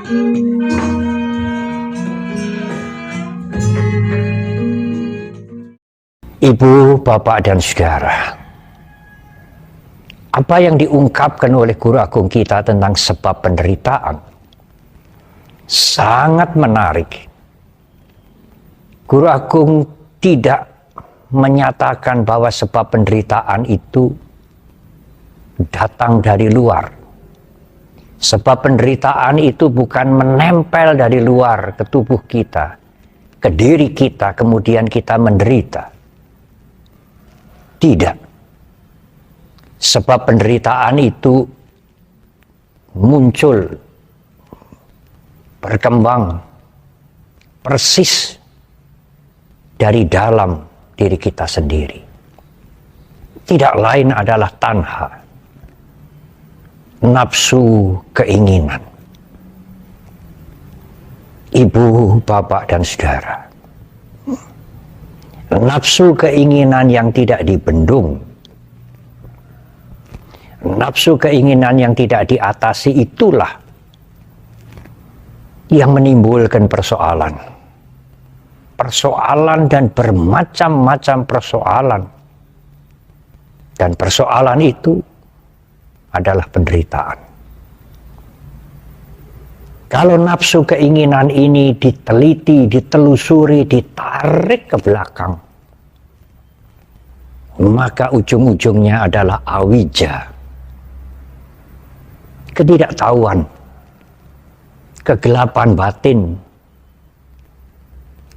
Ibu, bapak, dan saudara, apa yang diungkapkan oleh Guru Agung kita tentang sebab penderitaan sangat menarik. Guru Agung tidak menyatakan bahwa sebab penderitaan itu datang dari luar. Sebab penderitaan itu bukan menempel dari luar ke tubuh kita, ke diri kita, kemudian kita menderita. Tidak. Sebab penderitaan itu muncul, berkembang, persis dari dalam diri kita sendiri. Tidak lain adalah tanha, nafsu keinginan. Ibu, bapak, dan saudara, nafsu keinginan yang tidak dibendung, nafsu keinginan yang tidak diatasi, itulah yang menimbulkan persoalan. Persoalan dan bermacam-macam persoalan. Dan persoalan itu adalah penderitaan. Kalau nafsu keinginan ini diteliti, ditelusuri, ditarik ke belakang, maka ujung-ujungnya adalah awija, ketidaktahuan, kegelapan batin,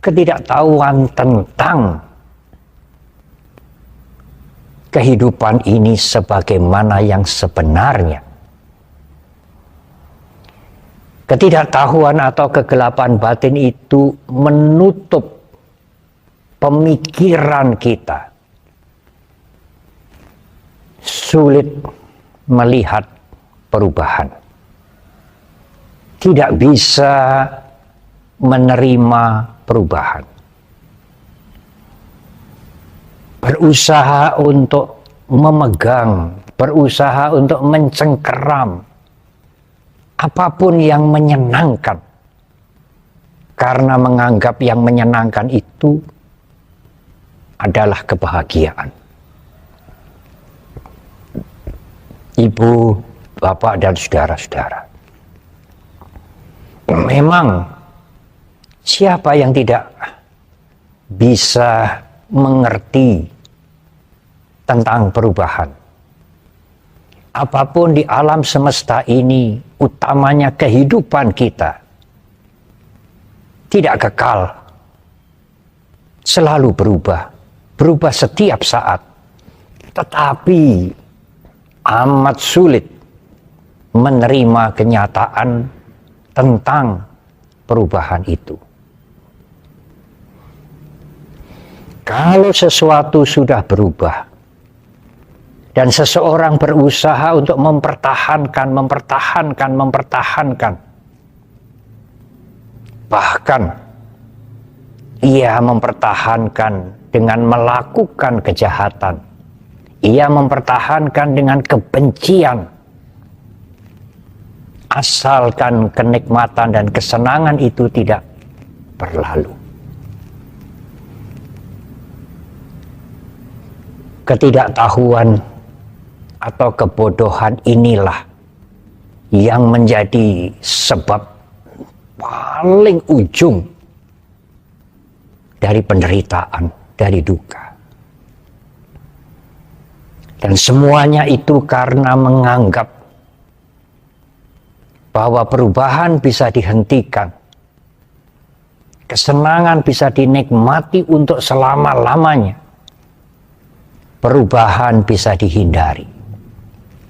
ketidaktahuan tentang kehidupan ini sebagaimana yang sebenarnya. Ketidaktahuan atau kegelapan batin itu menutup pemikiran kita. Sulit melihat perubahan. Tidak bisa menerima perubahan. Berusaha untuk memegang, berusaha untuk mencengkeram apapun yang menyenangkan, karena menganggap yang menyenangkan itu adalah kebahagiaan. Ibu, bapak, dan saudara-saudara, memang siapa yang tidak bisa mengerti tentang perubahan? Apapun di alam semesta ini, utamanya kehidupan kita, tidak kekal, selalu berubah, berubah setiap saat. Tetapi amat sulit menerima kenyataan tentang perubahan itu. Kalau sesuatu sudah berubah, dan seseorang berusaha untuk mempertahankan, bahkan ia mempertahankan dengan melakukan kejahatan, ia mempertahankan dengan kebencian, asalkan kenikmatan dan kesenangan itu tidak berlalu. Ketidaktahuan atau kebodohan inilah yang menjadi sebab paling ujung dari penderitaan, dari duka. Dan semuanya itu karena menganggap bahwa perubahan bisa dihentikan, kesenangan bisa dinikmati untuk selama-lamanya, perubahan bisa dihindari.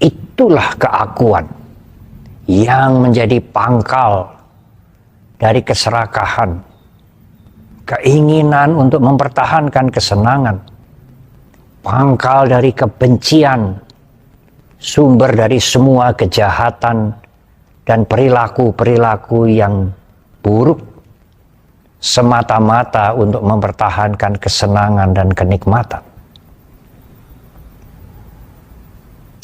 Itulah keakuan yang menjadi pangkal dari keserakahan, keinginan untuk mempertahankan kesenangan, pangkal dari kebencian, sumber dari semua kejahatan dan perilaku-perilaku yang buruk, semata-mata untuk mempertahankan kesenangan dan kenikmatan.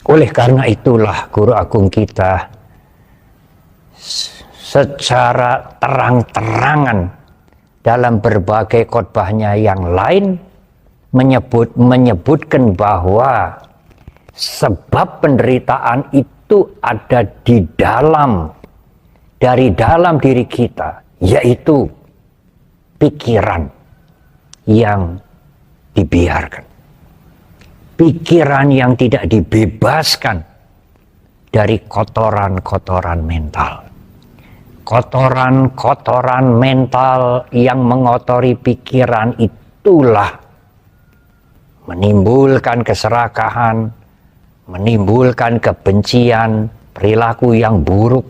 Oleh karena itulah Guru Agung kita secara terang-terangan dalam berbagai khotbahnya yang lain menyebutkan bahwa sebab penderitaan itu ada dari dalam diri kita, yaitu pikiran yang dibiarkan, pikiran yang tidak dibebaskan dari kotoran-kotoran mental. Kotoran-kotoran mental yang mengotori pikiran itulah menimbulkan keserakahan, menimbulkan kebencian, perilaku yang buruk.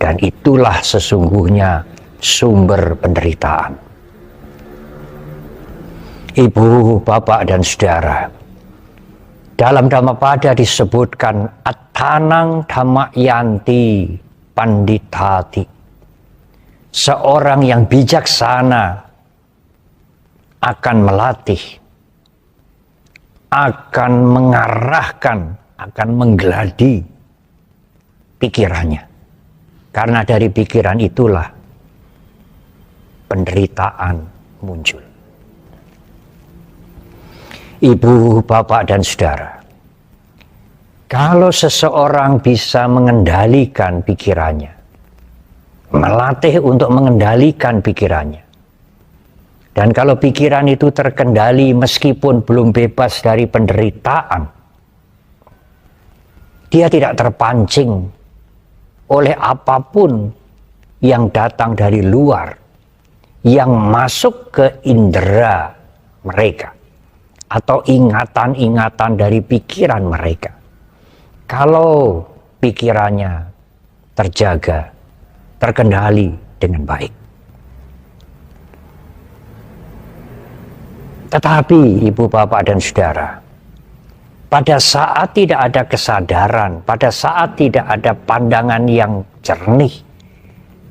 Dan itulah sesungguhnya sumber penderitaan. Ibu, bapak, dan saudara, dalam Dhammapada disebutkan Attanang Dhammayanti Panditati. Seorang yang bijaksana akan melatih, akan mengarahkan, akan menggeladi pikirannya. Karena dari pikiran itulah penderitaan muncul. Ibu, bapak, dan saudara, kalau seseorang bisa mengendalikan pikirannya, melatih untuk mengendalikan pikirannya, dan kalau pikiran itu terkendali meskipun belum bebas dari penderitaan, dia tidak terpancing oleh apapun yang datang dari luar, yang masuk ke indera mereka, atau ingatan-ingatan dari pikiran mereka. Kalau pikirannya terjaga, terkendali dengan baik. Tetapi ibu, bapak, dan saudara, pada saat tidak ada kesadaran, pada saat tidak ada pandangan yang jernih,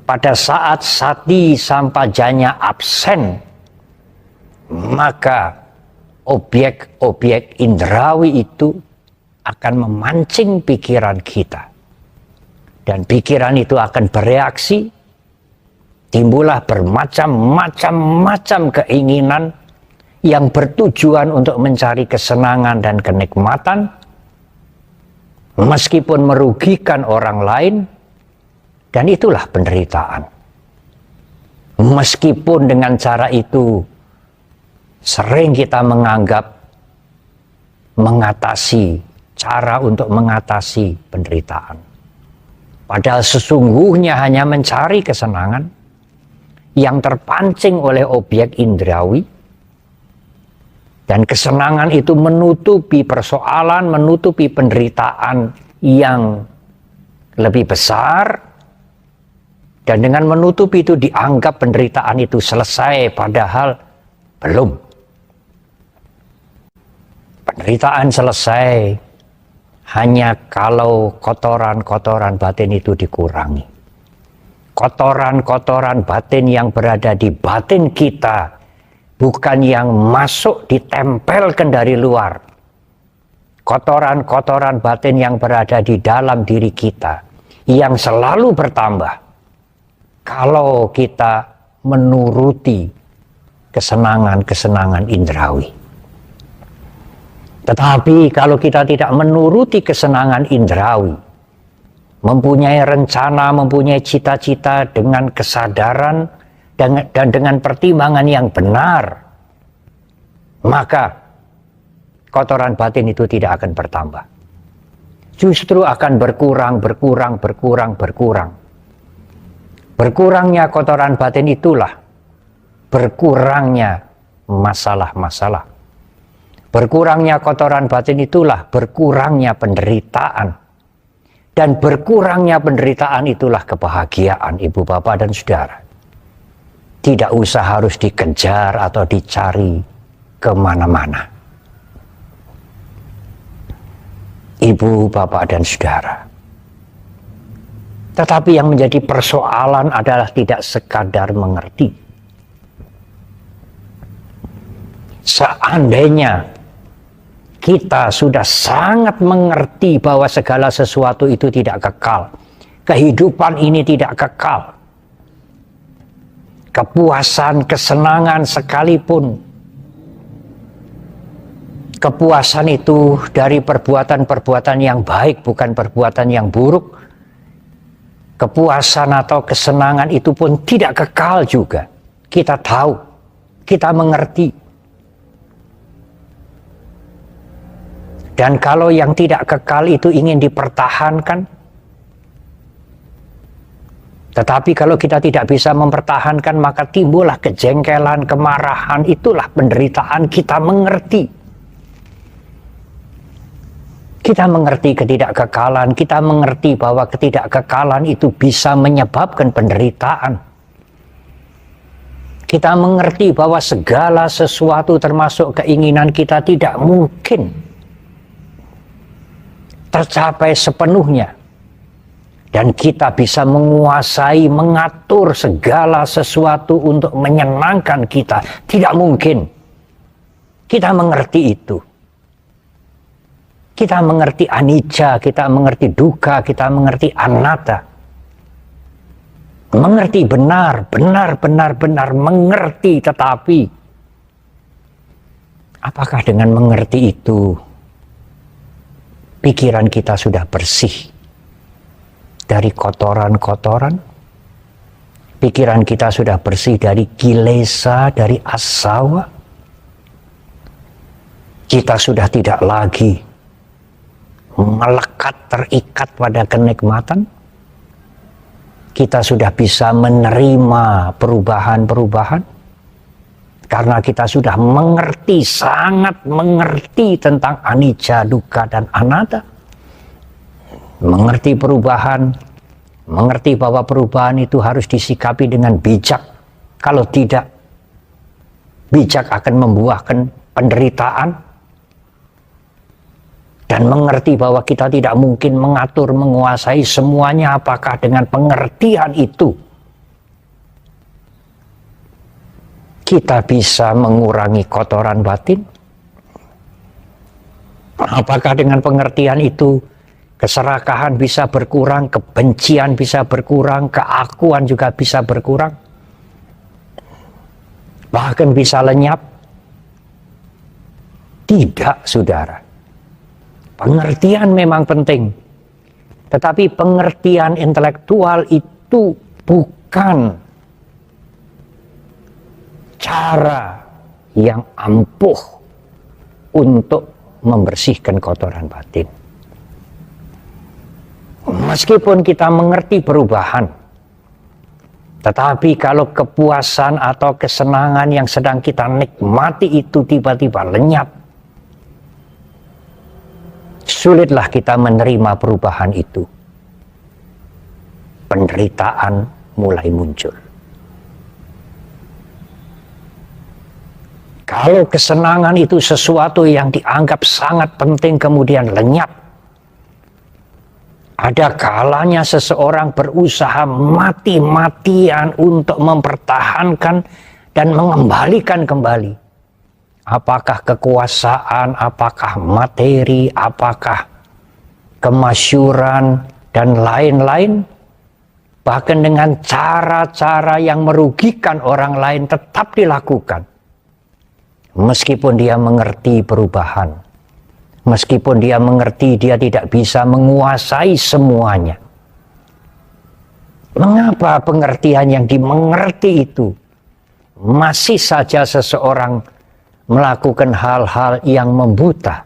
pada saat sati sampajanya absen, maka objek-objek indrawi itu akan memancing pikiran kita. Dan pikiran itu akan bereaksi, timbullah bermacam-macam keinginan yang bertujuan untuk mencari kesenangan dan kenikmatan, meskipun merugikan orang lain, dan itulah penderitaan. Meskipun dengan cara itu sering kita menganggap cara untuk mengatasi penderitaan. Padahal sesungguhnya hanya mencari kesenangan yang terpancing oleh objek indrawi. Dan kesenangan itu menutupi persoalan, menutupi penderitaan yang lebih besar. Dan dengan menutupi itu dianggap penderitaan itu selesai, padahal belum. Penderitaan selesai hanya kalau kotoran-kotoran batin itu dikurangi. Kotoran-kotoran batin yang berada di batin kita, bukan yang masuk ditempelkan dari luar. Kotoran-kotoran batin yang berada di dalam diri kita, yang selalu bertambah kalau kita menuruti kesenangan-kesenangan indrawi. Tetapi kalau kita tidak menuruti kesenangan indrawi, mempunyai rencana, mempunyai cita-cita dengan kesadaran dan dengan pertimbangan yang benar, maka kotoran batin itu tidak akan bertambah. Justru akan berkurang. Berkurangnya kotoran batin itulah berkurangnya masalah-masalah. Berkurangnya kotoran batin itulah berkurangnya penderitaan. Dan berkurangnya penderitaan itulah kebahagiaan, ibu, bapak, dan saudara. Tidak usah harus dikejar atau dicari kemana-mana. Ibu, bapak, dan saudara. Tetapi yang menjadi persoalan adalah tidak sekadar mengerti. Seandainya kita sudah sangat mengerti bahwa segala sesuatu itu tidak kekal, Kehidupan ini tidak kekal. Kepuasan, kesenangan sekalipun, kepuasan itu dari perbuatan-perbuatan yang baik, bukan perbuatan yang buruk. Kepuasan atau kesenangan itu pun tidak kekal juga. Kita tahu, kita mengerti. Dan kalau yang tidak kekal itu ingin dipertahankan, tetapi kalau kita tidak bisa mempertahankan, maka timbullah kejengkelan, kemarahan, itulah penderitaan. Kita mengerti. Kita mengerti ketidakkekalan, kita mengerti bahwa ketidakkekalan itu bisa menyebabkan penderitaan. Kita mengerti bahwa segala sesuatu termasuk keinginan kita tidak mungkin tercapai sepenuhnya. Dan kita bisa menguasai, mengatur segala sesuatu untuk menyenangkan kita. Tidak mungkin. Kita mengerti itu. Kita mengerti anicca, kita mengerti dukkha, kita mengerti anatta. Mengerti benar, benar, mengerti. Tetapi, apakah dengan mengerti itu, pikiran kita sudah bersih dari kotoran-kotoran? Pikiran kita sudah bersih dari kilesa, dari asawa? Kita sudah tidak lagi melekat, terikat pada kenikmatan? Kita sudah bisa menerima perubahan-perubahan? Karena kita sudah mengerti, sangat mengerti tentang anicca, dukkha, dan anatta. Mengerti perubahan, mengerti bahwa perubahan itu harus disikapi dengan bijak. Kalau tidak, bijak akan membuahkan penderitaan. Dan mengerti bahwa kita tidak mungkin mengatur, menguasai semuanya. Apakah dengan pengertian itu kita bisa mengurangi kotoran batin? Apakah dengan pengertian itu keserakahan bisa berkurang, kebencian bisa berkurang, keakuan juga bisa berkurang, bahkan bisa lenyap? Tidak, saudara. Pengertian memang penting, tetapi pengertian intelektual itu bukan cara yang ampuh untuk membersihkan kotoran batin. Meskipun kita mengerti perubahan, tetapi kalau kepuasan atau kesenangan yang sedang kita nikmati itu tiba-tiba lenyap, sulitlah kita menerima perubahan itu. Penderitaan mulai muncul. Kalau kesenangan itu sesuatu yang dianggap sangat penting kemudian lenyap, ada kalanya seseorang berusaha mati-matian untuk mempertahankan dan mengembalikan kembali. Apakah kekuasaan, apakah materi, apakah kemasyhuran, dan lain-lain. Bahkan dengan cara-cara yang merugikan orang lain tetap dilakukan. Meskipun dia mengerti perubahan. Meskipun dia mengerti dia tidak bisa menguasai semuanya. Mengapa pengertian yang dimengerti itu masih saja seseorang melakukan hal-hal yang membuta,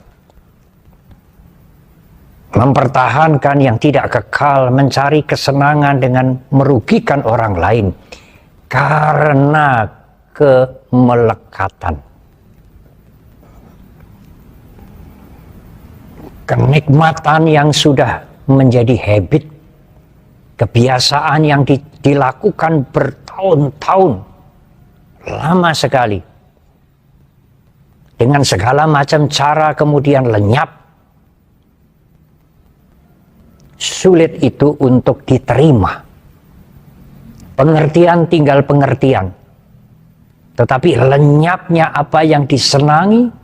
mempertahankan yang tidak kekal, mencari kesenangan dengan merugikan orang lain karena kemelekatan. Kenikmatan yang sudah menjadi habit, kebiasaan yang dilakukan bertahun-tahun, lama sekali, dengan segala macam cara kemudian lenyap. Sulit itu untuk diterima. Pengertian tinggal pengertian. Tetapi lenyapnya apa yang disenangi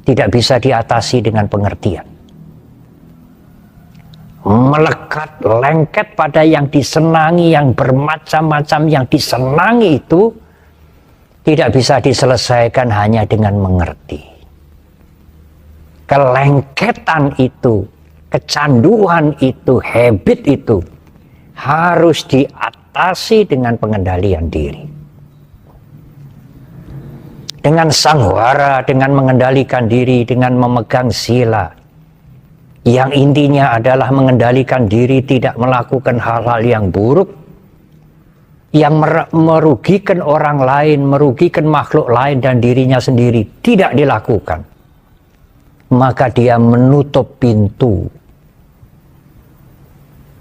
tidak bisa diatasi dengan pengertian. melekat, lengket pada yang disenangi, yang bermacam-macam yang disenangi itu tidak bisa diselesaikan hanya dengan mengerti. Kelengketan itu, kecanduan itu, habit itu harus diatasi dengan pengendalian diri. Dengan sanghwara, dengan mengendalikan diri, dengan memegang sila. Yang intinya adalah mengendalikan diri tidak melakukan hal-hal yang buruk, yang merugikan orang lain, merugikan makhluk lain dan dirinya sendiri, tidak dilakukan. Maka dia menutup pintu.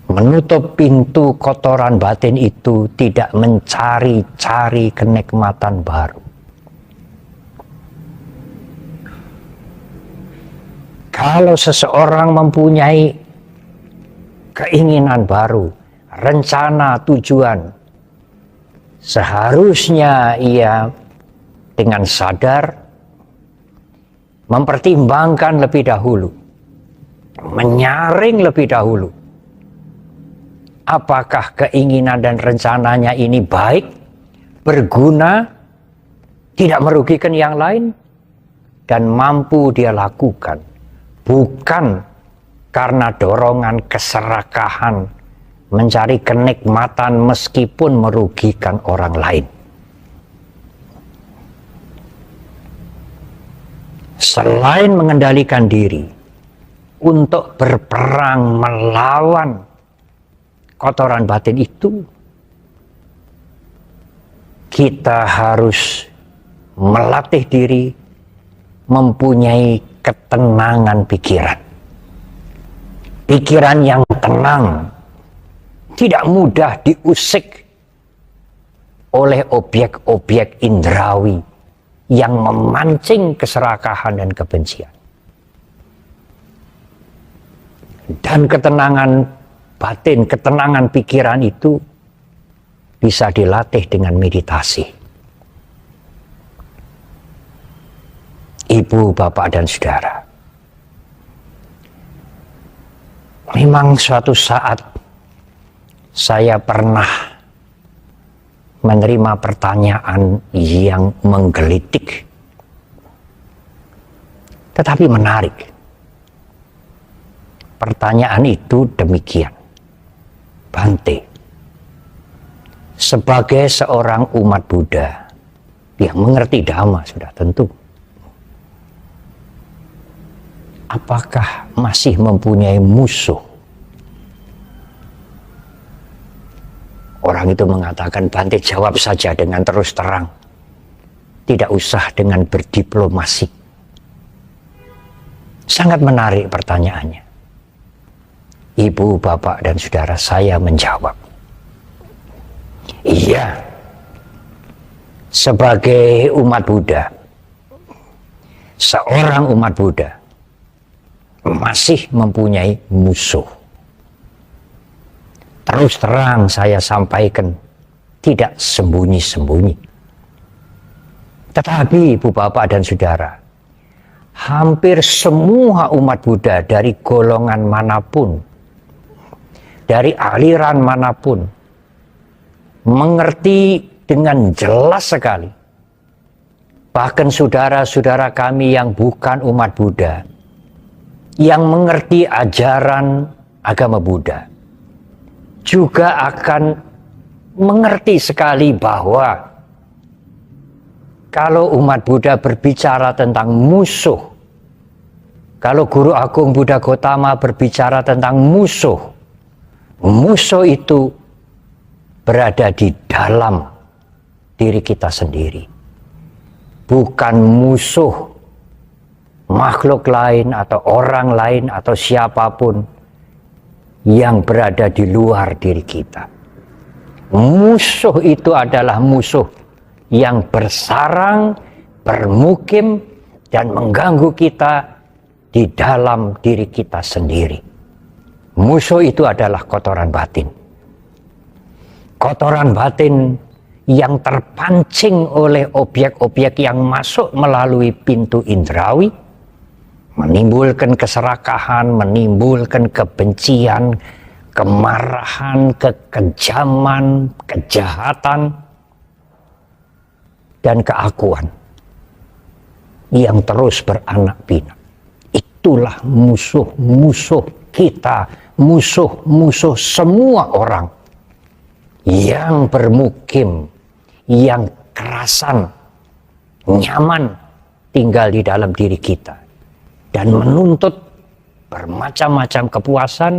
Menutup pintu kotoran batin itu, tidak mencari-cari kenikmatan baru. Kalau seseorang mempunyai keinginan baru, rencana, tujuan, seharusnya ia dengan sadar mempertimbangkan lebih dahulu, menyaring lebih dahulu. Apakah keinginan dan rencananya ini baik, berguna, tidak merugikan yang lain, dan mampu dia lakukan. Bukan karena dorongan keserakahan mencari kenikmatan meskipun merugikan orang lain. Selain mengendalikan diri untuk berperang melawan kotoran batin itu, kita harus melatih diri mempunyai ketenangan pikiran. Pikiran yang tenang, tidak mudah diusik oleh objek-objek indrawi yang memancing keserakahan dan kebencian. Dan ketenangan batin, ketenangan pikiran itu bisa dilatih dengan meditasi. Ibu, bapak, dan saudara, memang suatu saat saya pernah menerima pertanyaan yang menggelitik, tetapi menarik. Pertanyaan itu demikian, Bante, sebagai seorang umat Buddha yang mengerti Dhamma sudah tentu, apakah masih mempunyai musuh? Orang itu mengatakan, Bante jawab saja dengan terus terang. Tidak usah dengan berdiplomasi. Sangat menarik pertanyaannya. Ibu, bapak, dan saudara, saya menjawab. Iya, sebagai umat Buddha, seorang umat Buddha masih mempunyai musuh. Terus terang saya sampaikan, tidak sembunyi-sembunyi. Tetapi Ibu Bapak dan Saudara, hampir semua umat Buddha dari golongan manapun, dari aliran manapun, mengerti dengan jelas sekali. Bahkan saudara-saudara kami yang bukan umat Buddha, yang mengerti ajaran agama Buddha, juga akan mengerti sekali bahwa kalau umat Buddha berbicara tentang musuh, kalau Guru Agung Buddha Gotama berbicara tentang musuh, musuh itu berada di dalam diri kita sendiri, bukan musuh makhluk lain atau orang lain atau siapapun yang berada di luar diri kita. Musuh itu adalah musuh yang bersarang, bermukim, dan mengganggu kita di dalam diri kita sendiri. Musuh itu adalah kotoran batin. Kotoran batin yang terpancing oleh objek-objek yang masuk melalui pintu indrawi, menimbulkan keserakahan, menimbulkan kebencian, kemarahan, kekejaman, kejahatan, dan keakuan yang terus beranak pinak. Itulah musuh-musuh kita, musuh-musuh semua orang yang bermukim, yang kerasan, nyaman tinggal di dalam diri kita dan menuntut bermacam-macam kepuasan,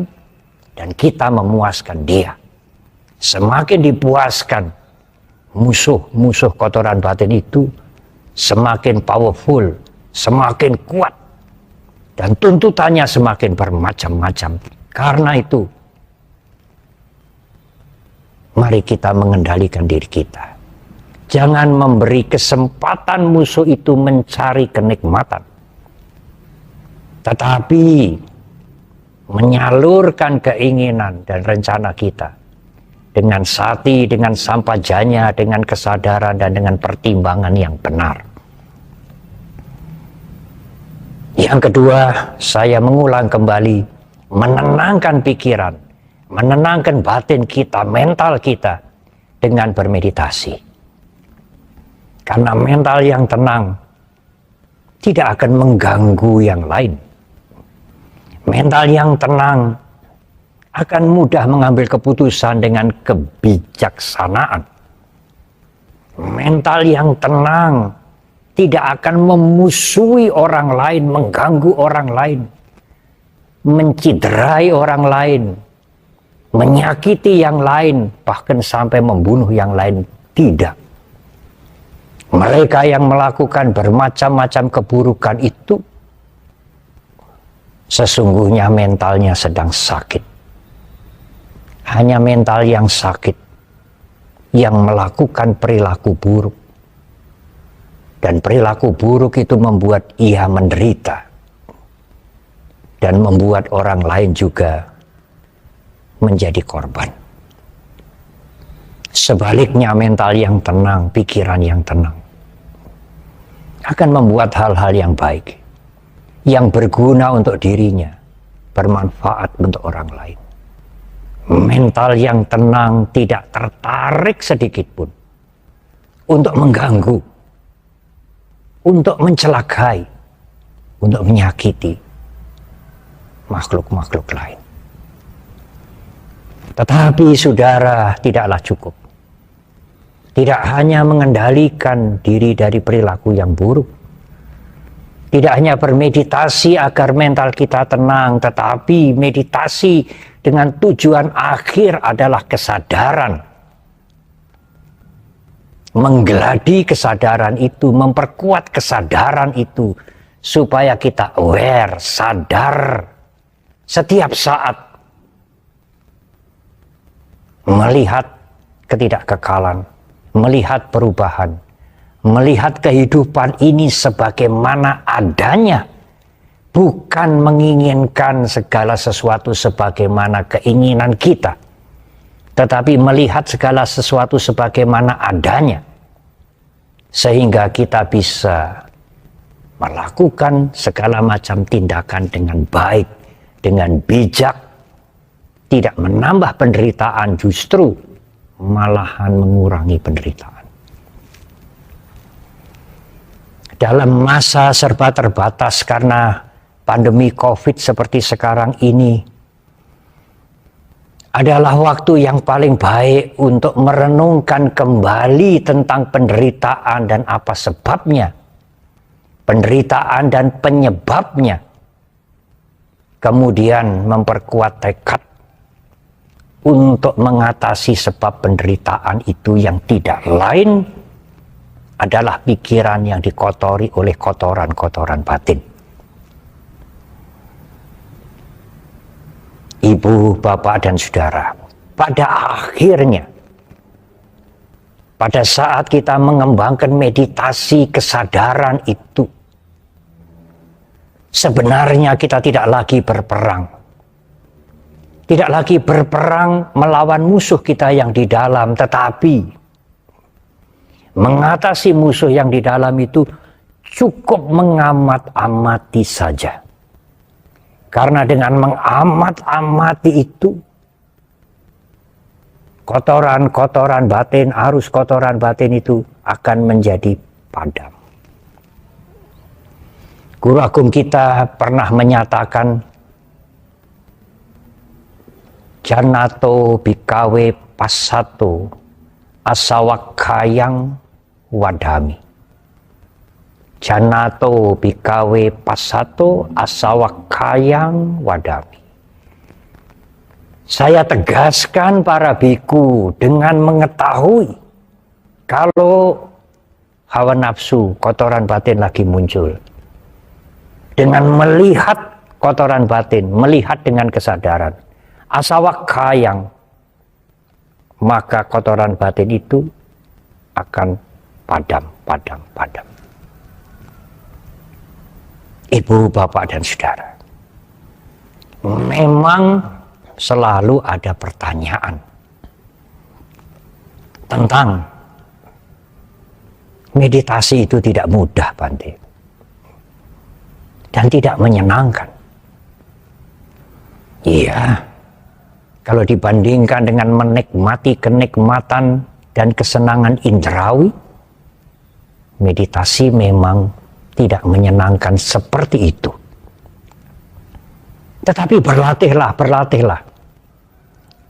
dan kita memuaskan dia. Semakin dipuaskan musuh-musuh kotoran batin itu, semakin powerful, semakin kuat, dan tuntutannya semakin bermacam-macam. Karena itu, mari kita mengendalikan diri kita. Jangan memberi kesempatan musuh itu mencari kenikmatan, tetapi menyalurkan keinginan dan rencana kita dengan sati, dengan sampajanya, dengan kesadaran, dan dengan pertimbangan yang benar. Yang kedua, saya mengulang kembali, menenangkan pikiran, menenangkan batin kita, mental kita dengan bermeditasi. Karena mental yang tenang tidak akan mengganggu yang lain. Mental yang tenang akan mudah mengambil keputusan dengan kebijaksanaan. Mental yang tenang tidak akan memusuhi orang lain, mengganggu orang lain, menciderai orang lain, menyakiti yang lain, bahkan sampai membunuh yang lain. Tidak. Mereka yang melakukan bermacam-macam keburukan itu sesungguhnya mentalnya sedang sakit. Hanya mental yang sakit yang melakukan perilaku buruk. Dan perilaku buruk itu membuat ia menderita. Dan membuat orang lain juga menjadi korban. Sebaliknya mental yang tenang, pikiran yang tenang, akan membuat hal-hal yang baik, yang berguna untuk dirinya, bermanfaat untuk orang lain. Mental yang tenang tidak tertarik sedikit pun untuk mengganggu, untuk mencelakai, untuk menyakiti makhluk-makhluk lain. Tetapi saudara, tidaklah cukup. Tidak hanya mengendalikan diri dari perilaku yang buruk, tidak hanya bermeditasi agar mental kita tenang, tetapi meditasi dengan tujuan akhir adalah kesadaran. Menggeladi kesadaran itu, memperkuat kesadaran itu, supaya kita aware, sadar setiap saat melihat ketidakkekalan, melihat perubahan, melihat kehidupan ini sebagaimana adanya, bukan menginginkan segala sesuatu sebagaimana keinginan kita, tetapi melihat segala sesuatu sebagaimana adanya, sehingga kita bisa melakukan segala macam tindakan dengan baik, dengan bijak, tidak menambah penderitaan, justru malahan mengurangi penderitaan. Dalam masa serba terbatas karena pandemi COVID seperti sekarang ini, adalah waktu yang paling baik untuk merenungkan kembali tentang penderitaan dan apa sebabnya, penderitaan dan penyebabnya, kemudian memperkuat tekad untuk mengatasi sebab penderitaan itu yang tidak lain adalah pikiran yang dikotori oleh kotoran-kotoran batin. Ibu, bapak, dan saudara, pada akhirnya, pada saat kita mengembangkan meditasi kesadaran itu, sebenarnya kita tidak lagi berperang. Tidak lagi berperang melawan musuh kita yang di dalam, tetapi mengatasi musuh yang di dalam itu cukup mengamat-amati saja. Karena dengan mengamat-amati itu, kotoran-kotoran batin, arus kotoran batin itu akan menjadi padam. Guru agung kita pernah menyatakan, Janato bikawe pasato asawakayang wadami. Janato bikawe pasato asawakayang wadami. Saya tegaskan para biku dengan mengetahui kalau hawa nafsu, kotoran batin lagi muncul. Dengan melihat kotoran batin, melihat dengan kesadaran. Asawakayang, maka kotoran batin itu akan padam. Ibu, bapak, dan saudara, memang selalu ada pertanyaan tentang meditasi itu tidak mudah, Bante, dan tidak menyenangkan. Iya, kalau dibandingkan dengan menikmati kenikmatan dan kesenangan indrawi, meditasi memang tidak menyenangkan seperti itu. Tetapi berlatihlah.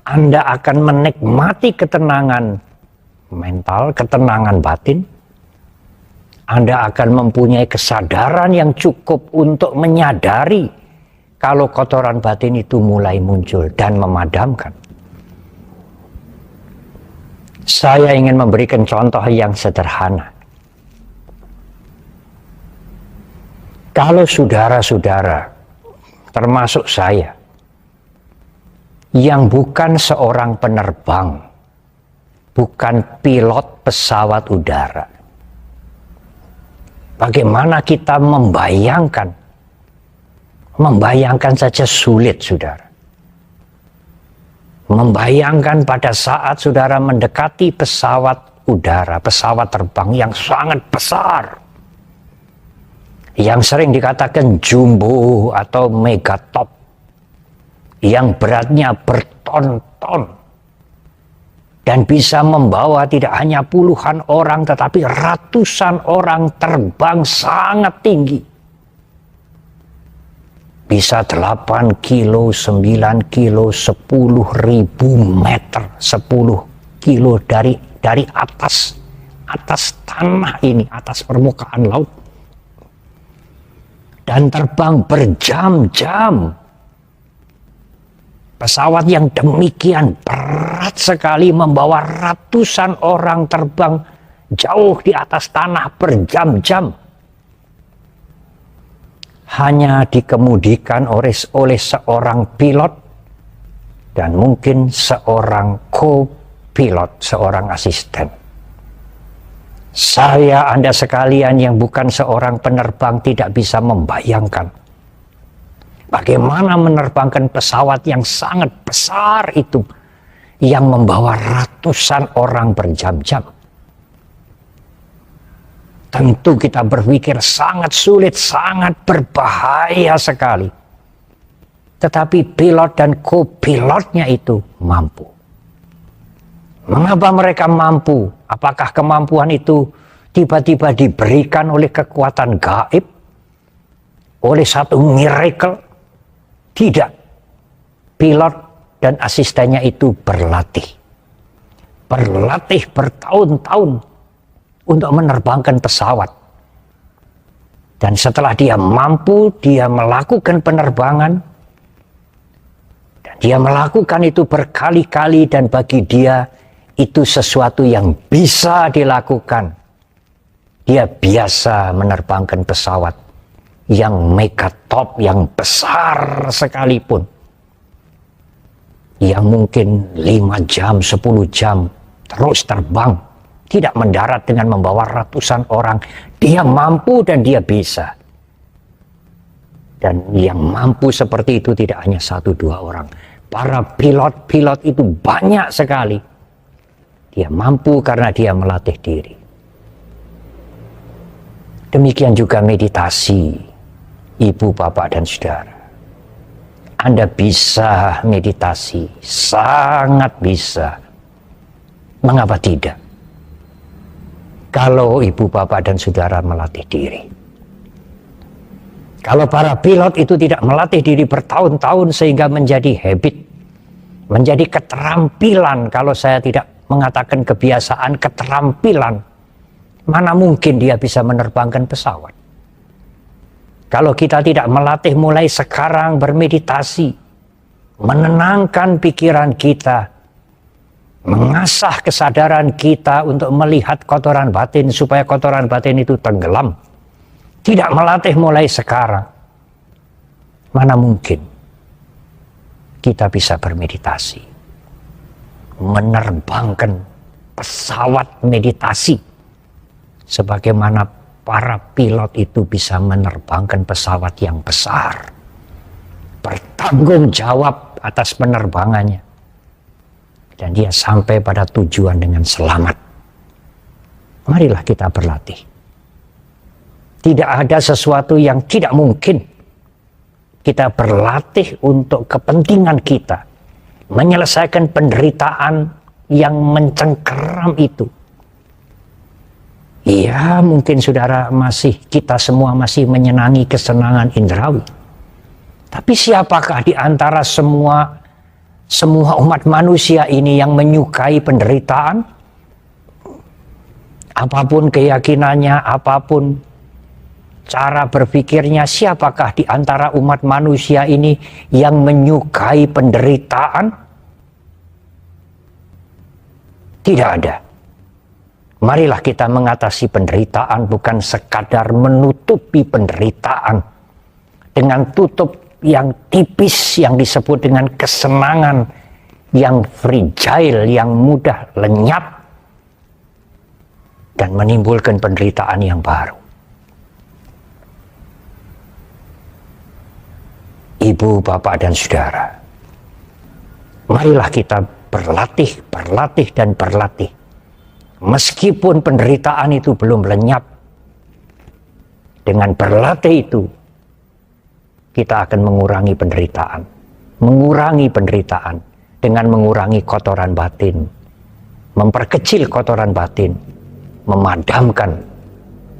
Anda akan menikmati ketenangan mental, ketenangan batin. Anda akan mempunyai kesadaran yang cukup untuk menyadari kalau kotoran batin itu mulai muncul dan memadamkan. Saya ingin memberikan contoh yang sederhana. Kalau saudara-saudara, termasuk saya, yang bukan seorang penerbang, bukan pilot pesawat udara, bagaimana kita membayangkan saja sulit, saudara. Membayangkan pada saat saudara mendekati pesawat udara, pesawat terbang yang sangat besar, yang sering dikatakan jumbo atau megatop, yang beratnya berton-ton dan bisa membawa tidak hanya puluhan orang tetapi ratusan orang terbang sangat tinggi. Bisa 8 kilo, 9 kilo, 10.000 meter, 10 kilo dari atas tanah ini, atas permukaan laut. Dan terbang berjam-jam. Pesawat yang demikian berat sekali membawa ratusan orang terbang jauh di atas tanah berjam-jam. Hanya dikemudikan oleh seorang pilot dan mungkin seorang co-pilot, seorang asisten. Saya, Anda sekalian yang bukan seorang penerbang tidak bisa membayangkan bagaimana menerbangkan pesawat yang sangat besar itu yang membawa ratusan orang berjam-jam. Tentu kita berpikir sangat sulit, sangat berbahaya sekali. Tetapi pilot dan co-pilotnya itu mampu. Mengapa mereka mampu? Apakah kemampuan itu tiba-tiba diberikan oleh kekuatan gaib? Oleh satu miracle? Tidak. Pilot dan asistennya itu berlatih. Berlatih bertahun-tahun untuk menerbangkan pesawat. Dan setelah dia mampu, dia melakukan penerbangan. Dan dia melakukan itu berkali-kali dan bagi dia itu sesuatu yang bisa dilakukan. Dia biasa menerbangkan pesawat yang megatop, yang besar sekalipun. Yang mungkin 5 jam, 10 jam terus terbang. Tidak mendarat dengan membawa ratusan orang. Dia mampu dan dia bisa. Dan yang mampu seperti itu tidak hanya 1-2 orang. Para pilot-pilot itu banyak sekali. Dia mampu karena dia melatih diri. Demikian juga meditasi, ibu, bapak, dan saudara. Anda bisa meditasi, sangat bisa. Mengapa tidak? Kalau ibu, bapak, dan saudara melatih diri. Kalau para pilot itu tidak melatih diri bertahun-tahun sehingga menjadi habit, menjadi keterampilan, kalau saya tidak mengatakan kebiasaan, keterampilan, mana mungkin dia bisa menerbangkan pesawat? Kalau kita tidak melatih mulai sekarang bermeditasi, menenangkan pikiran kita, mengasah kesadaran kita untuk melihat kotoran batin supaya kotoran batin itu tenggelam. Tidak melatih mulai sekarang, mana mungkin kita bisa bermeditasi, menerbangkan pesawat meditasi sebagaimana para pilot itu bisa menerbangkan pesawat yang besar, bertanggung jawab atas penerbangannya, dan dia sampai pada tujuan dengan selamat. Marilah kita berlatih. Tidak ada sesuatu yang tidak mungkin. Kita berlatih untuk kepentingan kita, menyelesaikan penderitaan yang mencengkeram itu. Iya, mungkin saudara kita semua masih menyenangi kesenangan indrawi. Tapi siapakah di antara semua umat manusia ini yang menyukai penderitaan? Apapun keyakinannya, apapun cara berpikirnya, siapakah di antara umat manusia ini yang menyukai penderitaan? Tidak ada. Marilah kita mengatasi penderitaan, bukan sekadar menutupi penderitaan dengan tutup yang tipis yang disebut dengan kesenangan yang fragile, yang mudah lenyap dan menimbulkan penderitaan yang baru. Ibu, bapak, dan saudara, marilah kita berlatih, dan berlatih. Meskipun penderitaan itu belum lenyap, dengan berlatih itu, kita akan mengurangi penderitaan. Mengurangi penderitaan dengan mengurangi kotoran batin, memperkecil kotoran batin, memadamkan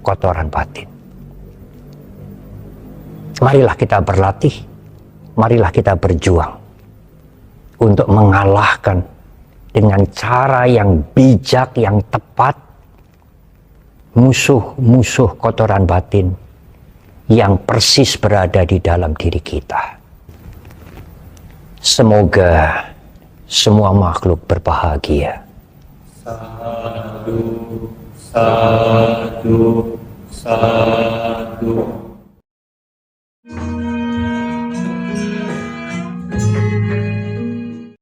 kotoran batin. Marilah kita berlatih, marilah kita berjuang untuk mengalahkan dengan cara yang bijak, yang tepat, musuh-musuh kotoran batin yang persis berada di dalam diri kita. Semoga semua makhluk berbahagia. Sadu, sadu, sadu.